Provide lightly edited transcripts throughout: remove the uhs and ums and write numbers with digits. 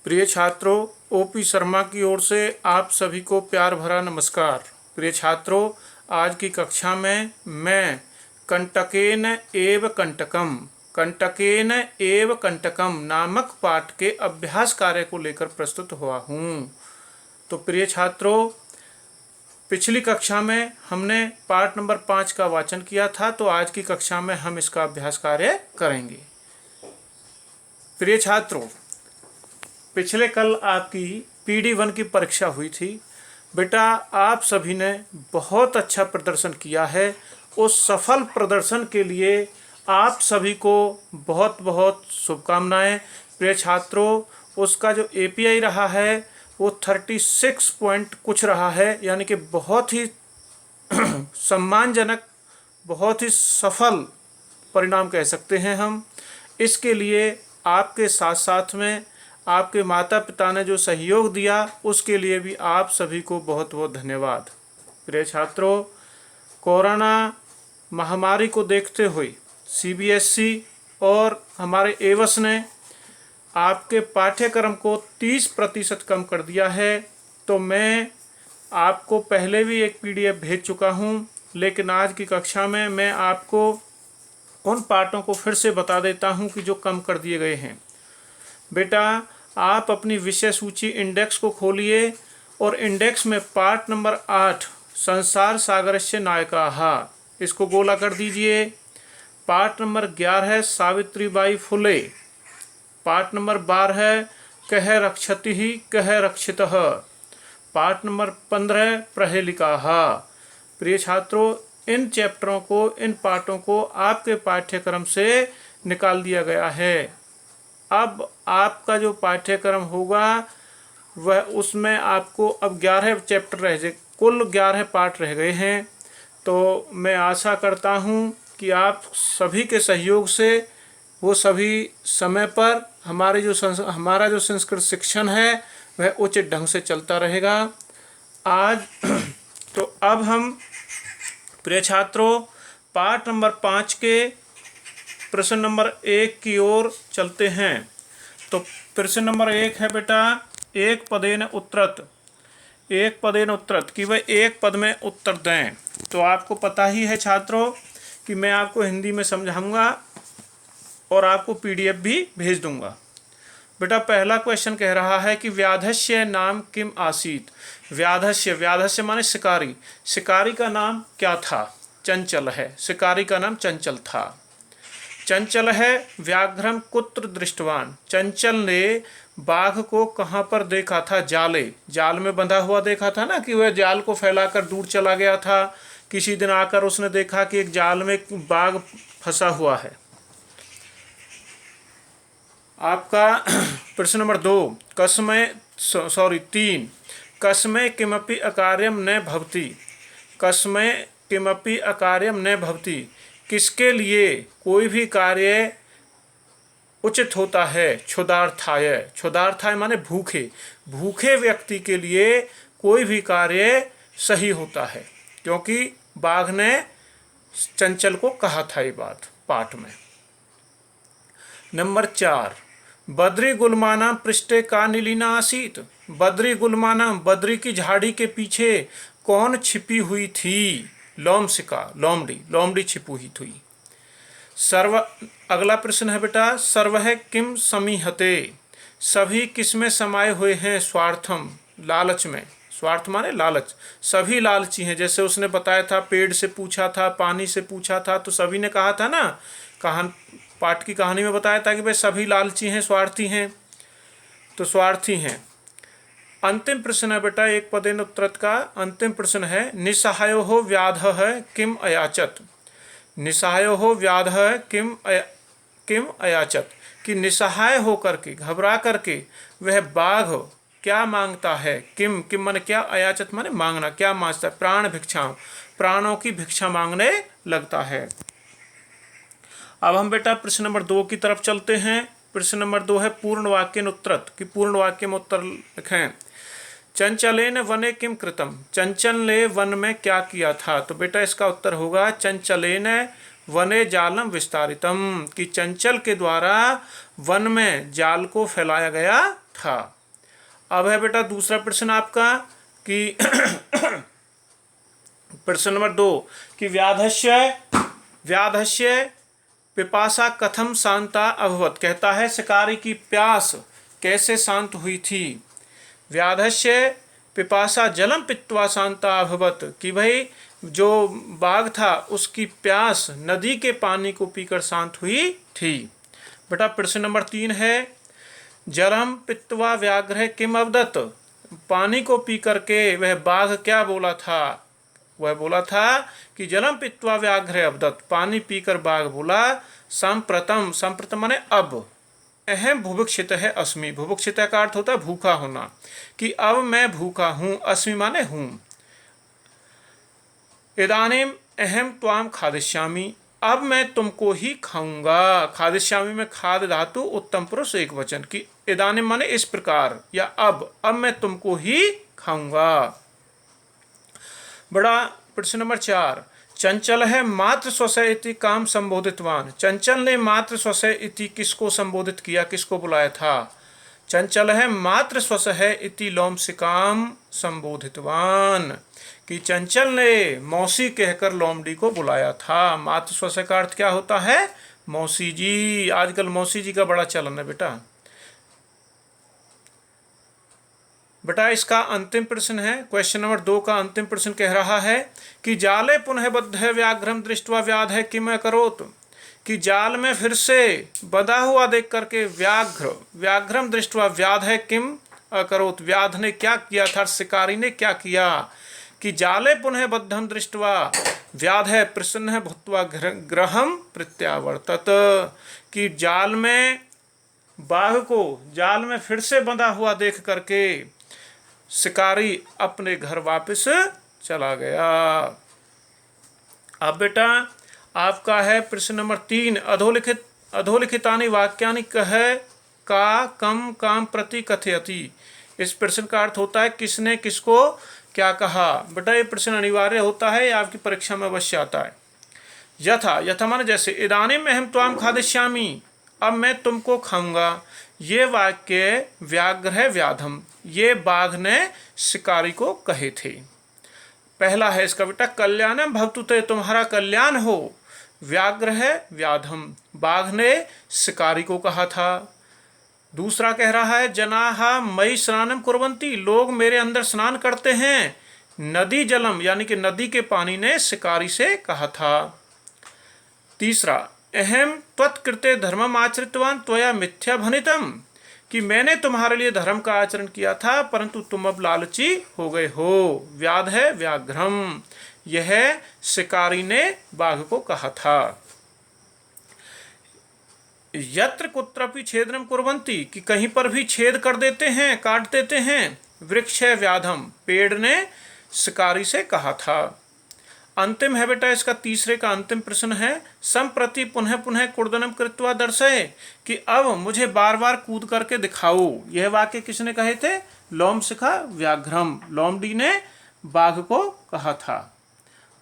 प्रिय छात्रों, ओपी शर्मा की ओर से आप सभी को प्यार भरा नमस्कार। प्रिय छात्रों, आज की कक्षा में मैं कंटकेन एव कंटकम नामक पाठ के अभ्यास कार्य को लेकर प्रस्तुत हुआ हूँ। तो प्रिय छात्रों, पिछली कक्षा में हमने पाठ नंबर 5 का वाचन किया था, तो आज की कक्षा में हम इसका अभ्यास कार्य करेंगे। प्रिय छात्रों, पिछले कल आपकी PD1 की परीक्षा हुई थी। बेटा, आप सभी ने बहुत अच्छा प्रदर्शन किया है। उस सफल प्रदर्शन के लिए आप सभी को बहुत बहुत शुभकामनाएं। प्रिय छात्रों, उसका जो API रहा है वो 36 पॉइंट कुछ रहा है, यानी कि बहुत ही सम्मानजनक, बहुत ही सफल परिणाम कह सकते हैं हम। इसके लिए आपके साथ साथ में आपके माता पिता ने जो सहयोग दिया, उसके लिए भी आप सभी को बहुत बहुत धन्यवाद। प्रिय छात्रों, कोरोना महामारी को देखते हुए CBSE और हमारे एवस ने आपके पाठ्यक्रम को 30% कम कर दिया है। तो मैं आपको पहले भी एक PDF भेज चुका हूं, लेकिन आज की कक्षा में मैं आपको उन पाठों को फिर से बता देता हूं कि जो कम कर दिए गए हैं। बेटा, आप अपनी विषय सूची इंडेक्स को खोलिए और इंडेक्स में पाठ नंबर 8 संसार सागरस्य नायकाः, इसको गोला कर दीजिए। पाठ नंबर 11 है सावित्रीबाई फुले। पाठ नंबर 12 है कह रक्षति कह रक्षितः। पाठ नंबर 15 प्रहेलिकाः। प्रिय छात्रों, इन चैप्टरों को, इन पाठों को आपके पाठ्यक्रम से निकाल दिया गया है। अब आपका जो पाठ्यक्रम होगा वह, उसमें आपको अब 11 चैप्टर रह गए, कुल 11 पाठ रह गए हैं। तो मैं आशा करता हूं कि आप सभी के सहयोग से वो सभी समय पर हमारा जो संस्कृत शिक्षण है वह उचित ढंग से चलता रहेगा। आज तो अब हम प्रिय छात्रों पाठ नंबर 5 के प्रश्न नंबर 1 की ओर चलते हैं। तो प्रश्न नंबर 1 है बेटा, एक पदेन उत्तरत कि वह एक पद में उत्तर दें। तो आपको पता ही है छात्रों कि मैं आपको हिंदी में समझाऊंगा और आपको PDF भी भेज दूंगा। बेटा, पहला क्वेश्चन कह रहा है कि व्याधस्य नाम किम आसीत। व्याधस्य माने शिकारी। शिकारी का नाम क्या था? चंचल है। शिकारी का नाम चंचल था। चंचल है व्याघ्रम कुत्र दृष्टवान। चंचल ने बाघ को कहाँ पर देखा था? जाल में बंधा हुआ देखा था ना, कि वह जाल को फैलाकर दूर चला गया था। किसी दिन आकर उसने देखा कि एक जाल में बाघ फंसा हुआ है। आपका प्रश्न नंबर 2 3 कस्मै किमपि अकार्यम न भवति। कस्मै किमपि अकार्यम न भवति, किसके लिए कोई भी कार्य उचित होता है? क्षुधार्थाय माने भूखे व्यक्ति के लिए कोई भी कार्य सही होता है, क्योंकि बाघ ने चंचल को कहा था ये बात पाठ में। नंबर 4 बद्री गुलमाना पृष्ठे का नीलिना आसीत। बद्री गुलमाना, बद्री की झाड़ी के पीछे कौन छिपी हुई थी? लोमड़ी छिपी हुई थी। अगला प्रश्न है बेटा, सर्वः किम समीहते। सभी किस में समाये हुए हैं? स्वार्थम, लालच में। स्वार्थ माने लालच। सभी लालची हैं। जैसे उसने बताया था, पेड़ से पूछा था, पानी से पूछा था, तो सभी ने कहा था ना, पाठ की कहानी में बताया था कि भाई सभी लालची हैं, स्वार्थी हैं, तो स्वार्थी हैं। अंतिम प्रश्न है बेटा, एक पदेन उत्तरत का अंतिम प्रश्न है, निस्सहायो व्याधः किम अयाचत। निस्सहायो व्याधः किम अयाचत, कि निस्सहाय होकर के, घबरा करके वह बाघ क्या मांगता है? किम माने क्या, अयाचत माने मांगना, क्या मांगता है? प्राण भिक्षा, प्राणों की भिक्षा मांगने लगता है। अब हम बेटा प्रश्न नंबर 2 की तरफ चलते हैं। प्रश्न नंबर 2 है पूर्ण वाक्यन उत्तरत, कि पूर्ण वाक्य में उत्तर लिखें। चंचलेन वने किम कृतम। चंचल ने वन में क्या किया था? तो बेटा इसका उत्तर होगा चंचलेन वने जालम विस्तारितम, कि चंचल के द्वारा वन में जाल को फैलाया गया था। अब है बेटा दूसरा प्रश्न आपका कि प्रश्न नंबर 2 कि व्याधस्य पिपासा कथम शांता अभवत। कहता है शिकारी की प्यास कैसे शांत हुई थी। व्याधस्य पिपासा जलम पित्वा शांता अभवत, कि भाई जो बाघ था उसकी प्यास नदी के पानी को पीकर शांत हुई थी। बेटा प्रश्न नंबर 3 है जलम पित्वा व्याघ्र किम अवदत। पानी को पी करके वह बाघ क्या बोला था। वह बोला था कि जलम पित्वा व्याघ्र अवदत, पानी पीकर बाघ बोला संप्रतम, संप्रतम माने अब, अहम भुभुक्षित है अस्मि। भुभुक्षित का अर्थ होता है भूखा होना, कि अब मैं भूखा हूं। अस्मि माने हूं। इदानीम अहम त्वाम खादिष्यामि, अब मैं तुमको ही खाऊंगा। खादिष्यामि में खाद धातु उत्तम पुरुष एक वचन, की इदानीम माने इस प्रकार या अब मैं तुमको ही खाऊंगा। बड़ा प्रश्न नंबर 4 चंचल है मात्र स्वस्य इति काम संबोधितवान। चंचल ने मात्र स्वस्य इति किसको संबोधित किया, किसको बुलाया था। चंचल है मात्र स्वस्य है इति लोमसिकाम संबोधितवान, कि चंचल ने मौसी कहकर लोमड़ी को बुलाया था। मात्र स्वस्य का अर्थ क्या होता है, मौसी जी। आजकल मौसी जी का बड़ा चलन है बेटा। बेटा इसका अंतिम प्रश्न है, क्वेश्चन नंबर 2 का अंतिम प्रश्न कह रहा है कि जाले पुनः बद्ध है व्याघ्रम दृष्टवा व्याध है किम करोत। कि जाल में फिर से बंधा हुआ देख करके व्याघ्रम दृष्टवा व्याध है किम अकरोत, व्याध ने क्या किया था, शिकारी ने क्या किया। कि जाले पुनः बद्धम दृष्टवा व्याध है प्रसन्न है भूत्वा ग्रहम प्रत्यावर्तत। कि जाल में बाघ को जाल में फिर से बंधा हुआ देख करके शिकारी अपने घर वापस चला गया। अब बेटा आपका है प्रश्न नंबर 3 अधोलिखितानि वाक्यानि कह का कम काम प्रति कथयति। इस प्रश्न का अर्थ होता है किसने किसको क्या कहा। बेटा ये प्रश्न अनिवार्य होता है, आपकी परीक्षा में अवश्य आता है। यथा माने जैसे, इदानीम अहम त्वाम खादिष्यामि, अब मैं तुमको खाऊंगा। ये वाक्य व्याघ्र व्याधम, ये बाघ ने शिकारी को कहे थे। पहला है इसका बेटा कल्याणम भवतु ते, तुम्हारा कल्याण हो। व्याघ्र है व्याधम, बाघ ने शिकारी को कहा था। दूसरा कह रहा है जनाहा मई स्नानम कुर्वन्ति, लोग मेरे अंदर स्नान करते हैं। नदी जलम यानी कि नदी के पानी ने शिकारी से कहा था। तीसरा अहम त्वत्कृते धर्मम आचरितवान त्वया मिथ्या भनितम, कि मैंने तुम्हारे लिए धर्म का आचरण किया था परंतु तुम अब लालची हो गए हो। व्याध है व्याघ्रम, यह शिकारी ने बाघ को कहा था। यत्र कुत्रपि छेदनम कुर्वन्ति, कि कहीं पर भी छेद कर देते हैं, काट देते हैं। वृक्ष है व्याधम, पेड़ ने शिकारी से कहा था। अंतिम है बेटा इसका तीसरे का अंतिम प्रश्न है संप्रति पुनः पुनः कुर्दनम कृत्वा दर्शय, कि अब मुझे बार बार कूद करके दिखाओ। यह वाक्य किसने कहे थे, लोमशिखा व्याघ्रम, लोमड़ी ने बाघ को कहा था।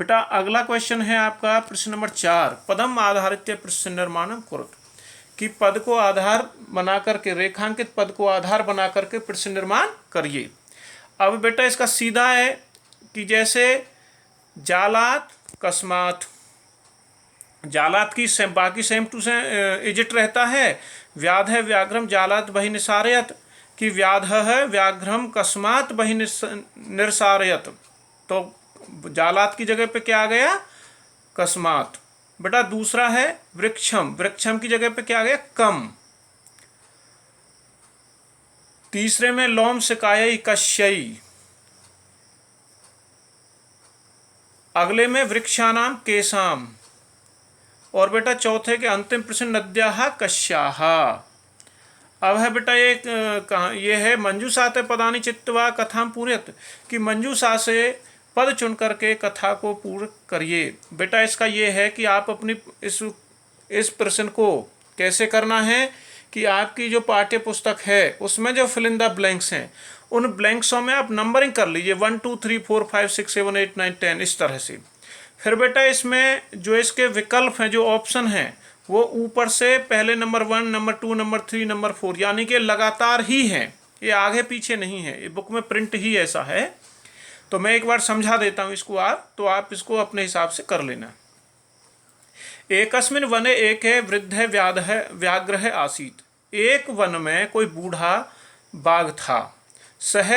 बेटा अगला क्वेश्चन है आपका प्रश्न नंबर 4 पदम आधारित प्रश्न निर्माणम कुरुत, कि पद को आधार बना करके, रेखांकित पद को आधार बना करके प्रश्न निर्माण करिए। अब बेटा इसका सीधा है कि जैसे जालात कस्मात, जालात की बाकी सेम टू सेम इजिट रहता है। व्याध है व्याघ्रम जालात बहि निसारयत, कि व्याध है व्याघ्रम कस्मात बहि निरसारयत, तो जालात की जगह पे क्या आ गया, कस्मात। बेटा दूसरा है वृक्षम, वृक्षम की जगह पे क्या आ गया, कम। तीसरे में लोम शिकायई कश्यई, अगले में वृक्षानाम केशाम, और बेटा चौथे के अंतिम प्रश्न नद्याहा कश्याहा। अब है बेटा ये है मंजूषाते पदानि चित्तवा कथाम पूर्यत, कि मंजूषा से पद चुन करके कथा को पूर्ण करिए। बेटा इसका ये है कि आप अपनी इस प्रश्न को कैसे करना है कि आपकी जो पाठ्य पुस्तक है उसमें जो फिल इन द ब्लैंक्स हैं उन ब्लैंक्सों में आप नंबरिंग कर लीजिए 1 2 3 4 5 6 7 8 9 10 इस तरह से। फिर बेटा इसमें जो इसके विकल्प हैं, जो ऑप्शन हैं, वो ऊपर से पहले नंबर 1, नंबर 2, नंबर 3, नंबर 4 यानी कि लगातार ही हैं, ये आगे पीछे नहीं है, ये बुक में प्रिंट ही ऐसा है। तो मैं एक बार समझा देता हूँ इसको तो आप इसको अपने हिसाब से कर लेना। एकस्मिन् वने एके वृद्धे व्याघ्रः आसीत्। एक वन में कोई बूढ़ा बाघ था। सह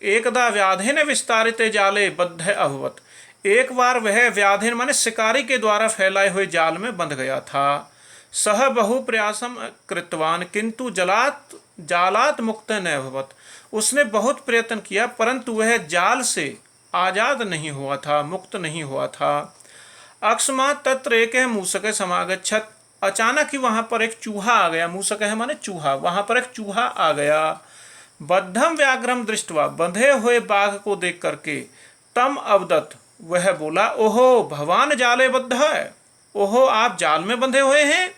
एकदा व्याधेन विस्तारिते जाले बद्ध अभवत्। एक बार वह व्याधेन माने शिकारी के द्वारा फैलाए हुए जाल में बंध गया था। सह बहु प्रयासम कृतवान किंतु जालात मुक्त न अभवत्। उसने बहुत प्रयत्न किया परंतु वह जाल से आजाद नहीं हुआ था, मुक्त नहीं हुआ था। अकस्मात् तत्र एकः मूषकः समागच्छत्। अचानक ही वहां पर एक चूहा आ गया। मूषकः माने चूहा, वहां पर एक चूहा आ गया। बद्धम व्याघ्रम दृष्टवा, बंधे हुए बाघ को देख करके, तम अवदत्, वह बोला, ओहो भवान जाले बद्ध है, ओहो आप जाल में बंधे हुए हैं।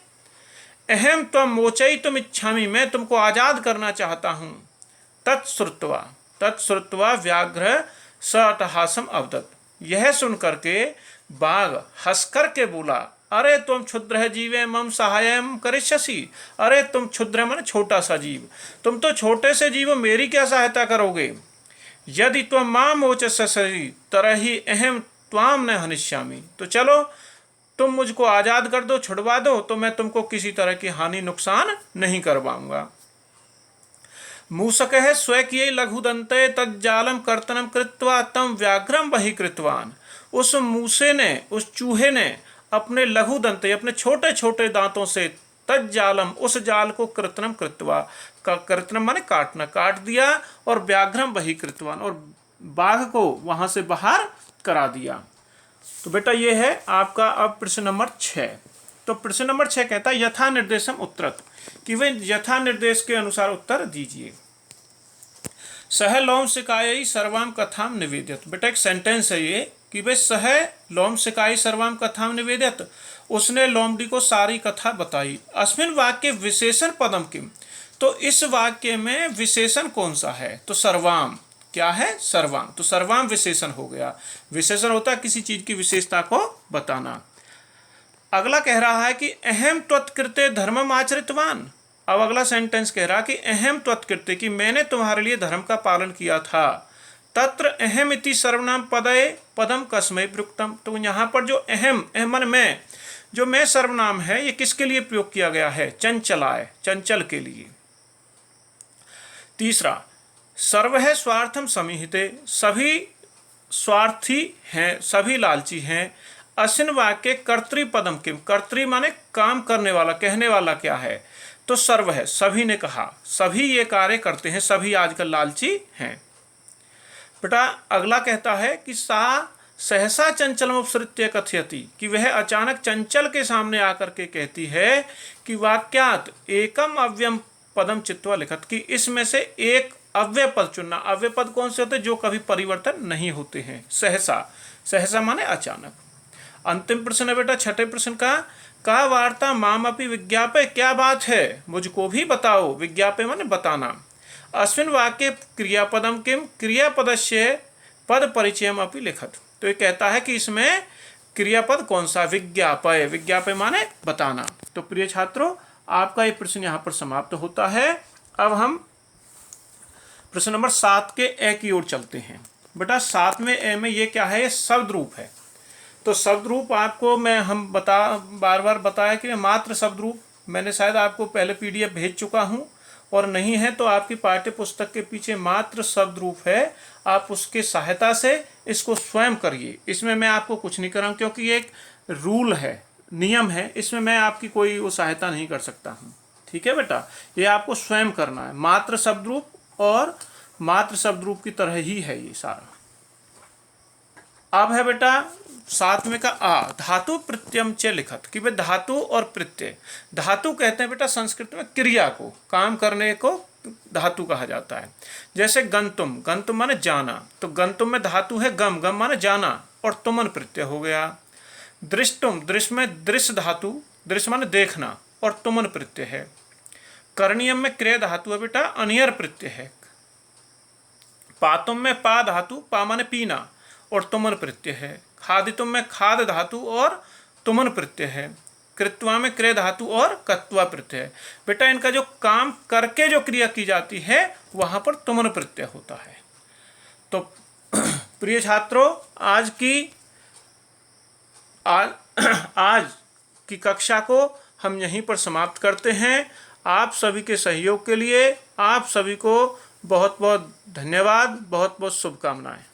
अहम त्वं मोचयितुम इच्छामि, मैं तुमको आजाद करना चाहता हूँ। तत्श्रुत्वा व्याघ्र स अट्टहासम अवदत्। यह सुन करके बाघ हंस करके बोला, अरे तुम क्षुद्र जीवे मम सहायम करिष्यसि। अरे तुम क्षुद्र माने छोटा सा जीव, तुम तो छोटे से जीव, मेरी क्या सहायता करोगे। यदि त्वं मां मोचयसि तरहि अहम त्वाम न हनिष्यामि। तो चलो तुम मुझको आजाद कर दो, छुड़वा दो, तो मैं तुमको किसी तरह की हानि नुकसान नहीं करवाऊंगा। मूषकः स्वकीय लघुदन्ते तज्जालम कर्तनम कृत्वा तम व्याघ्रम बहिकृतवान। उस मूसे ने, उस चूहे ने अपने लघुदंते, अपने छोटे छोटे दांतों से तज्जालम, उस जाल को कृत्नम कृत्वा, कृत्नम माने काटना, काट दिया, और व्याघ्रम बहिकृतवान, और बाघ को वहां से बाहर करा दिया। तो बेटा ये है आपका अब प्रश्न नंबर 6। तो प्रश्न नंबर 6 कहता है यथा निर्देशम उत्तरत, कि वे यथा निर्देश के अनुसार उत्तर दीजिए। सह लोम सिकाई सर्वाम कथाम निवेद्यत। बेटा एक सेंटेंस है ये कि वे सह लोम सिकाई सर्वाम कथाम निवेद्यत, उसने लोमड़ी को सारी कथा बताई। अस्मिन वाक्य विशेषण पदम किम, तो इस वाक्य में विशेषण कौन सा है। तो सर्वाम, क्या है, सर्वाम, तो सर्वाम विशेषण हो गया। विशेषण होता है किसी चीज की विशेषता को बताना। अगला कह रहा है कि अहम त्वत्कृते धर्मम आचरितवान। अब अगला सेंटेंस कह रहा कि अहम त्वत्कृते, कि मैंने तुम्हारे लिए धर्म का पालन किया था। तत्र अहम इति सर्वनाम पदये पदम कस्मै प्रयुक्तम। तो यहाँ पर जो अहम, अहमन में, जो मैं सर्वनाम है, ये किसके लिए प्रयोग किया गया है, चंचलाय, चंचल के लिए। तीसरा, सर्व है स्वार्थम समीहिते, सभी स्वार्थी हैं, सभी लालची हैं। असिन वाक्य कर्तृपदम किम, कर्तृ माने काम करने वाला, कहने वाला क्या है। तो सर्व है, सभी ने कहा, सभी ये कार्य करते हैं, सभी आजकल लालची हैं। बेटा अगला कहता है कि सा सहसा चंचलम उपसृत्य कथयति, कि वह अचानक चंचल के सामने आकर के कहती है कि वाक्यात एकम अव्यम पदम चित्वा लिखत, कि इसमें से एक अव्यय पद चुनना। अव्यय पद कौन से होते हैं, जो कभी परिवर्तन नहीं होते हैं। सहसा, सहसा माने अचानक। अंतिम प्रश्न है बेटा छठे प्रश्न का वार्ता माम अपि विज्ञापय, क्या बात है, मुझको भी बताओ। विज्ञापय माने बताना। अस्मिन वाक्य क्रियापदम किम, क्रियापदस्य पद परिचयम अपि लिखत। तो ये कहता है कि इसमें क्रियापद कौन सा, विज्ञापय, विज्ञापय माने बताना। तो प्रिय छात्रों आपका ये प्रश्न यहाँ पर समाप्त होता है। अब हम प्रश्न नंबर 7 के ए की ओर चलते हैं। बेटा 7वें ए में ये क्या है, ये शब्द रूप है। तो शब्द रूप आपको हम बार बार बताया कि मात्र शब्द रूप, मैंने शायद आपको पहले पीडीएफ भेज चुका हूँ, और नहीं है तो आपकी पाठ्य पुस्तक के पीछे मात्र शब्द रूप है, आप उसके सहायता से इसको स्वयं करिए। इसमें मैं आपको कुछ नहीं कर रहा हूँ, क्योंकि ये एक रूल है, नियम है, इसमें मैं आपकी कोई वो सहायता नहीं कर सकता हूँ। ठीक है बेटा, ये आपको स्वयं करना है। मात्र शब्द रूप और मात्र शब्द रूप की तरह ही है ये सारा। अब है बेटा 7वें का आ, धातु प्रत्ययम च लिखत, कि वे धातु और प्रत्यय। धातु कहते हैं बेटा संस्कृत में क्रिया को, काम करने को धातु कहा जाता है। जैसे गंतुम, गंतुम माने जाना, तो गंतुम में धातु है गम, गम माने जाना, और तुमन प्रत्यय हो गया। दृष्टुम, दृश्य में दृश्य धातु, दृश्य माने देखना, और तुमन प्रत्यय है। करणीयम में क्रिया धातु है बेटा, अनियर प्रत्यय है। पातुम में पा धातु, पा माने पीना, और तुमन प्रत्यय है। खादितुम में खाद धातु और तुमन प्रत्यय है। कृत्वा में क्रय धातु और कत्वा प्रत्यय। बेटा इनका जो काम करके जो क्रिया की जाती है वहाँ पर तुमन प्रत्यय होता है। तो प्रिय छात्रों, आज की कक्षा को हम यहीं पर समाप्त करते हैं। आप सभी के सहयोग के लिए आप सभी को बहुत बहुत धन्यवाद, बहुत बहुत शुभकामनाएं।